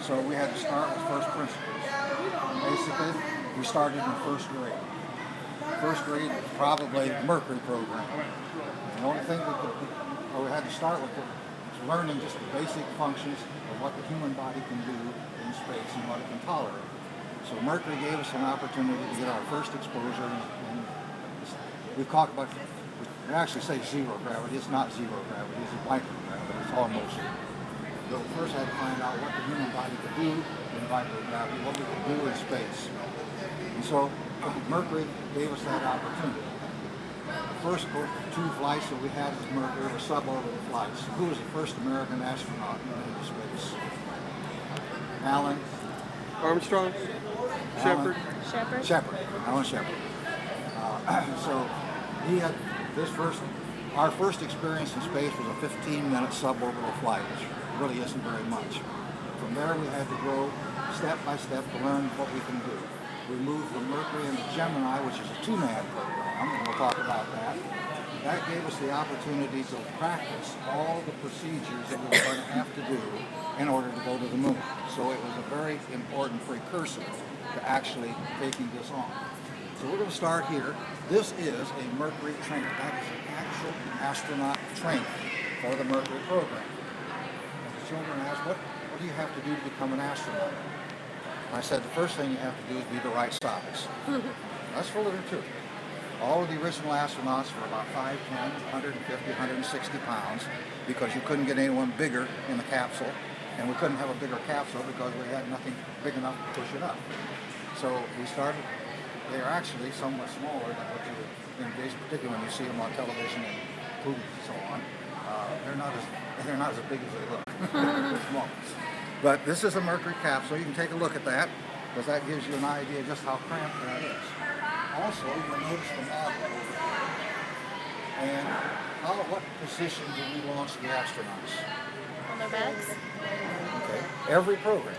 So we had to start with first principles. Basically, we started in first grade. First grade was probably Mercury program. The only thing we had to start with was learning just the basic functions of what the human body can do in space and what it can tolerate. So Mercury gave us an opportunity to get our first exposure. And we talk about, we actually say zero gravity. It's not zero gravity. It's microgravity. It's almost. So we first had to find out what the human body could do in microgravity, what we could do in space. And so Mercury gave us that opportunity. The first two flights that we had with Mercury were suborbital flights. Who was the first American astronaut into space? Alan? Armstrong? Shepard? Shepard. Alan Shepard. So he had our first experience in space was a 15-minute suborbital flight, which really isn't very much. From there we had to grow step by step to learn what we can do. We moved from Mercury into Gemini, which is a two-man program, and we'll talk about that. That gave us the opportunity to practice all the procedures that we were going to have to do in order to go to the moon. So it was a very important precursor to actually taking this on. So we're going to start here. This is a Mercury training. That is an actual astronaut training for the Mercury program. And the children ask, what do you have to do to become an astronaut? I said, the first thing you have to do is be the right size. That's for little truth. All of the original astronauts were about 5'10", 150, 160 pounds because you couldn't get anyone bigger in the capsule, and we couldn't have a bigger capsule because we had nothing big enough to push it up. So we started, they are actually somewhat smaller than what you would envision, particularly when you see them on television and movies and so on. They're not as big as they look. They're small. But this is a Mercury capsule. You can take a look at that because that gives you an idea just how cramped that is. Also, you'll notice the model over here. And what position do we launch the astronauts? On their backs? Okay. Every program.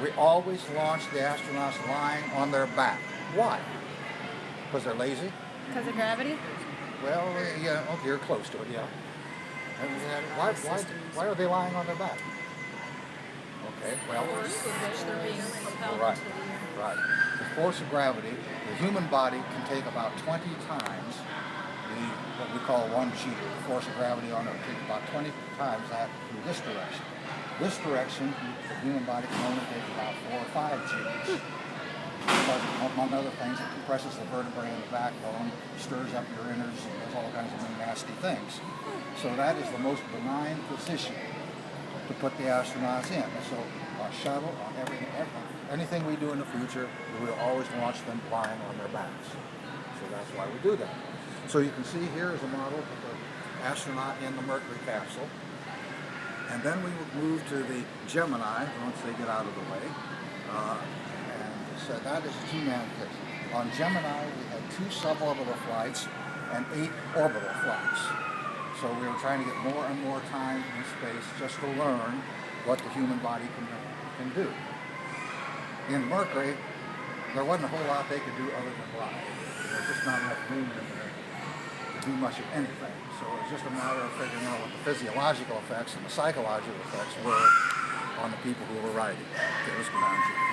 We always launch the astronauts lying on their back. Why? Because they're lazy? Because of gravity? Well, yeah, okay, you're close to it, yeah. Why are they lying on their back? Okay, well, right. The force of gravity, the human body can take about 20 times what we call 1G. The force of gravity on Earth takes about 20 times that through this direction. This direction, the human body can only take about 4 or 5 Gs. Because, among other things, it compresses the vertebrae in the backbone, stirs up your innards, and does all kinds of nasty things. So that is the most benign position to put the astronauts in. So our shuttle, on anything we do in the future, we will always launch them lying on their backs. So that's why we do that. So you can see here is a model of the astronaut in the Mercury capsule. And then we will move to the Gemini once they get out of the way. So that is a two-man case. On Gemini, we had 2 suborbital flights and 8 orbital flights. So we were trying to get more and more time in space just to learn what the human body can do. In Mercury, there wasn't a whole lot they could do other than fly. There was just not enough room in there to do much of anything. So it was just a matter of figuring out what the physiological effects and the psychological effects were on the people who were riding. Okay, let's go down to